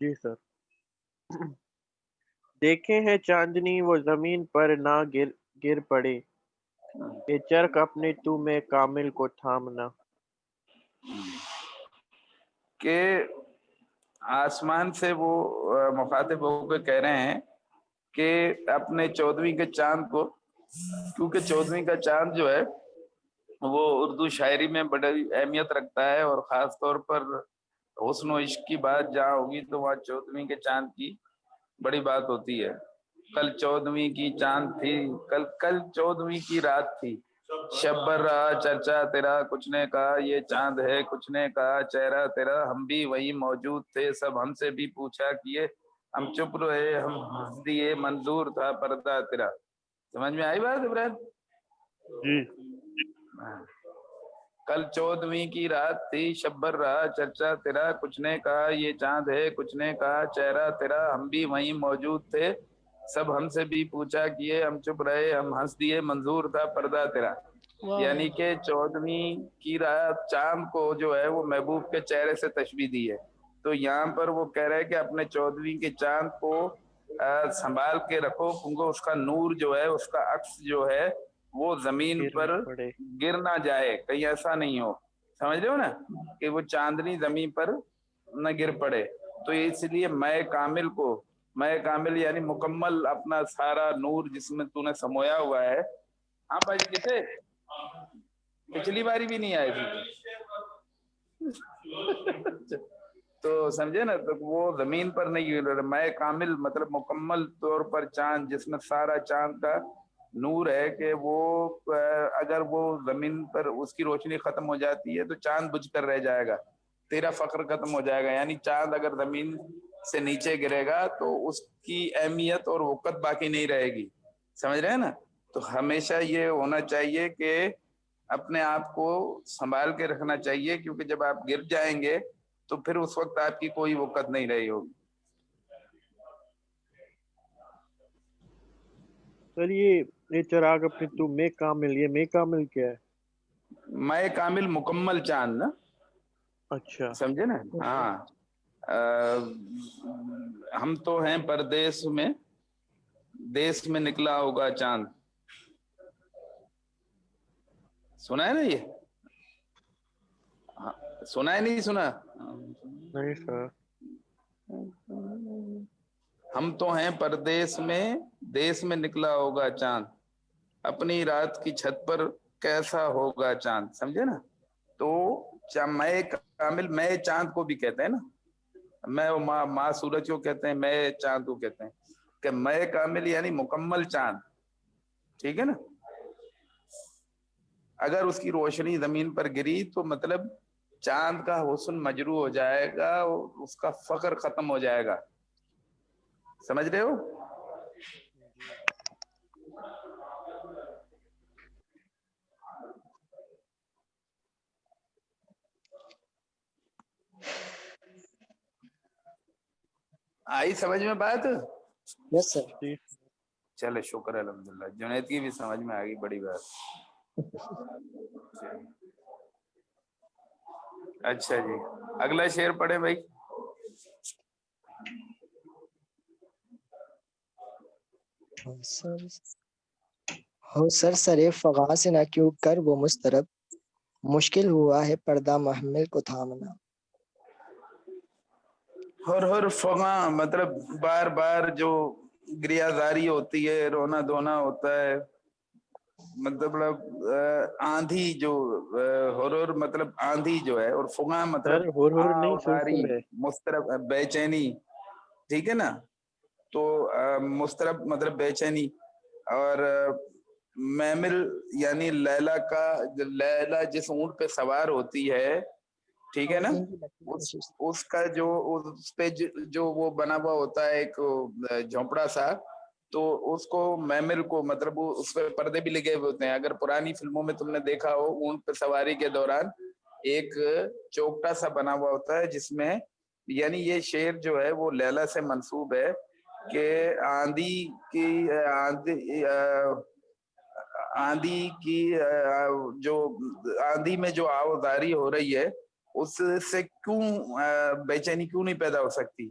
جی سر. دیکھے ہے چاندنی وہ زمین پر نہ گر پڑے، اے چرخ اپنے تو میں کامل کو تھامنا. کہ آسمان سے وہ مخاطب ہو کے کہہ رہے ہیں کہ اپنے 14ویں کے چاند کو، کیونکہ 14ویں کا چاند جو ہے وہ اردو شاعری میں بڑی اہمیت رکھتا ہے، اور خاص طور پر حسن و عشق کی بات جہاں ہوگی تو وہاں 14ویں کے چاند کی بڑی بات ہوتی ہے. کل 14ویں کی چاند تھی، کل 14ویں کی رات تھی، شب بر رہا چرچا تیرا، کچھ نے کہا یہ چاند ہے، کچھ نے کہا چہرہ تیرا، ہم بھی وہی موجود تھے، سب ہم سے بھی پوچھا کیے، ہم چپ رہے ہم ہنس دیے، منظور تھا پردہ تیرا. سمجھ میں آئی بات ابراہیم؟ جی. کل 14ویں کی رات تھی، شب بر رہا چرچا تیرا، کچھ نے کہا یہ چاند ہے، کچھ نے کہا چہرہ تیرا، ہم بھی وہیں موجود تھے، سب ہم سے بھی پوچھا کیے، ہم چپ رہے ہم ہنس دیے، منظور تھا پردہ تیرا. یعنی کہ 14ویں کی رات چاند کو جو ہے وہ محبوب کے چہرے سے تشبیہ دی ہے. تو یہاں پر وہ کہہ رہے کہ اپنے 14ویں کے چاند کو سنبھال کے رکھو، کیونکہ اس کا نور جو ہے، اس کا عکس جو ہے وہ زمین گر پر نہ پڑے. گر نہ جائے، کہیں ایسا نہیں ہو. سمجھ رہے ہو نا کہ وہ چاندنی زمین پر نہ گر پڑے. تو اس لیے میں کامل یعنی مکمل اپنا سارا نور جس میں تو نے سمویا ہوا ہے. ہاں بھائی کتنے پچھلی باری بھی نہیں آئے تھے تو سمجھے نا، تو وہ زمین پر نہیں، میں کامل مطلب مکمل طور پر چاند جس میں سارا چاند کا نور ہے، کہ وہ اگر وہ زمین پر اس کی روشنی ختم ہو جاتی ہے تو چاند بجھ کر رہ جائے گا، تیرا فخر ختم ہو جائے گا. یعنی چاند اگر زمین سے نیچے گرے گا تو اس کی اہمیت اور وقت باقی نہیں رہے گی. سمجھ رہے ہیں نا؟ تو ہمیشہ یہ ہونا چاہیے کہ اپنے آپ کو سنبھال کے رکھنا چاہیے، کیونکہ جب آپ گر جائیں گے تو پھر اس وقت آپ کی کوئی وقت نہیں رہی ہوگی. سر یہ چراغ اپنے تو میں کامل، یہ میں کامل کیا ہے؟ میں کامل مکمل چاند نا، اچھا. سمجھے نا؟ ہاں. ہم تو ہیں پردیس میں، دیس میں نکلا ہوگا چاند. سنا ہے نا یہ؟ سنا ہے نہیں سنا؟ نہیں سر. ہم تو ہیں پردیس میں، دیس میں نکلا ہوگا چاند، اپنی رات کی چھت پر کیسا ہوگا چاند. سمجھے نا؟ تو میں کامل، میں چاند کو بھی کہتے ہیں نا، میں ماں سورج کو کہتے ہیں، میں چاند کو کہتے ہیں، کہ میں کامل یعنی مکمل چاند. ٹھیک ہے نا؟ اگر اس کی روشنی زمین پر گری تو مطلب چاند کا حسن مجروح ہو جائے گا، اس کا فخر ختم ہو جائے گا. سمجھ رہے ہو؟ آئی سمجھ میں بات؟ یس سر. چلے شکر ہے الحمدللہ، جنید کی بھی سمجھ میں آ گئی، بڑی بات. اچھا جی، اگلا شعر پڑھے بھائی. ہو سر سرے فغاں سے نہ کیوں کر وہ مسترب، مشکل ہوا ہے پردہ محمل کو تھامنا. ہر فغاں مطلب بار بار جو گریہ زاری ہوتی ہے، رونا دھونا ہوتا ہے، مطلب آندھی جو ہر مطلب آندھی جو ہے، اور فغاں مطلب سر ہور نہیں آواری، سلسلے. مضطرب، بے چینی. ٹھیک ہے نا؟ تو مضطرب مطلب بے چینی، اور محمل یعنی لیلا جس اونٹ پہ سوار ہوتی ہے، ٹھیک ہے نا، اس کا جو اس پہ جو وہ بنا ہوا ہوتا ہے ایک جھونپڑا سا، تو اس کو محمل کو مطلب اس پہ پردے بھی لگے ہوئے ہوتے ہیں. اگر پرانی فلموں میں تم نے دیکھا ہو، اونٹ پہ سواری کے دوران ایک چوکٹا سا بنا ہوا ہوتا ہے جس میں، یعنی یہ شعر جو ہے وہ لیلا سے منسوب ہے کہ آندھی کی جو آندھی میں جو آوازاری ہو رہی ہے، اس سے کیوں بے چینی کیوں نہیں پیدا ہو سکتی؟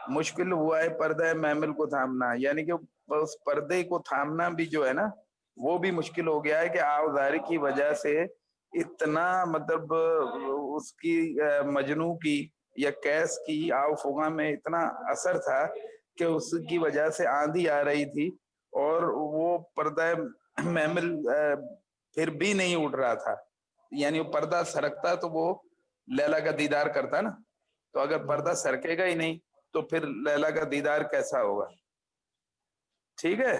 مشکل ہوا ہے پردہ محمل کو تھامنا، یعنی کہ اس پردے کو تھامنا بھی جو ہے نا وہ بھی مشکل ہو گیا ہے کہ آوازاری کی وجہ سے اتنا مطلب اس کی مجنو کی یا کیس کی آو فغاں میں اتنا اثر تھا کہ اس کی وجہ سے آندھی آ رہی تھی اور وہ پردہ محمل پھر بھی نہیں اٹھ رہا تھا، یعنی وہ پردہ سرکتا تو وہ لیلا کا دیدار کرتا نا، تو اگر پردہ سرکے گا ہی نہیں تو پھر لیلا کا دیدار کیسا ہوگا؟ ٹھیک ہے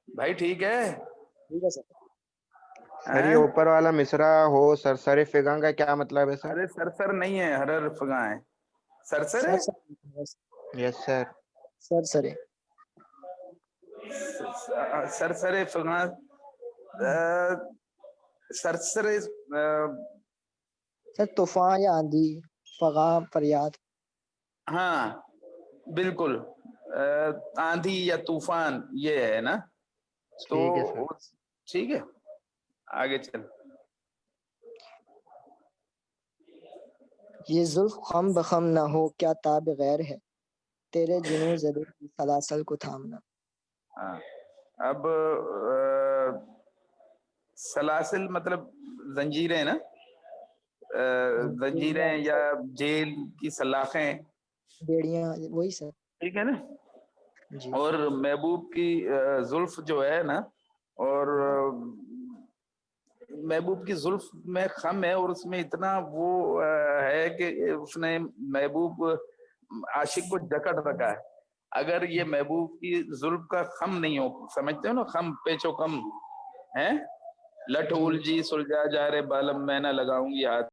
بھائی، ٹھیک ہے ٹھیک ہے سر. سر یہ اوپر والا مصرع ہو سرسر فغاں کا کیا مطلب ہے سر؟ ارے سرسر نہیں ہے، ہرر فغاں ہے. سرسر ہے، یس سر. سرسرے سرسر فغاں، سرسر سر طوفان یا آندھی، فغاں فریاد. ہاں بالکل، آندھی یا طوفان یہ ہے نا. تو ٹھیک ہے سر. ٹھیک ہے آگے چل. یہ زلف خم بخم نہ ہو کیا تاب غیر ہے، تیرے جنوں زدے کی سلاسل کو تھامنا. ہاں اب سلاسل مطلب زنجیریں نا، زنجیریں یا جیل کی سلاخیں، بیڑیاں، وہی سر. ٹھیک ہے نا. جی اور محبوب کی زلف جو ہے نا، اور محبوب کی زلف میں خم ہے اور اس میں اتنا وہ ہے کہ اس نے محبوب عاشق کو جکڑ رکھا ہے. اگر یہ محبوب کی زلف کا خم نہیں ہو، سمجھتے ہو نا، خم پیچو خم ہے، لٹ الجھی سلجھا جا رے بالم میں نہ لگاؤں گی ہاتھ.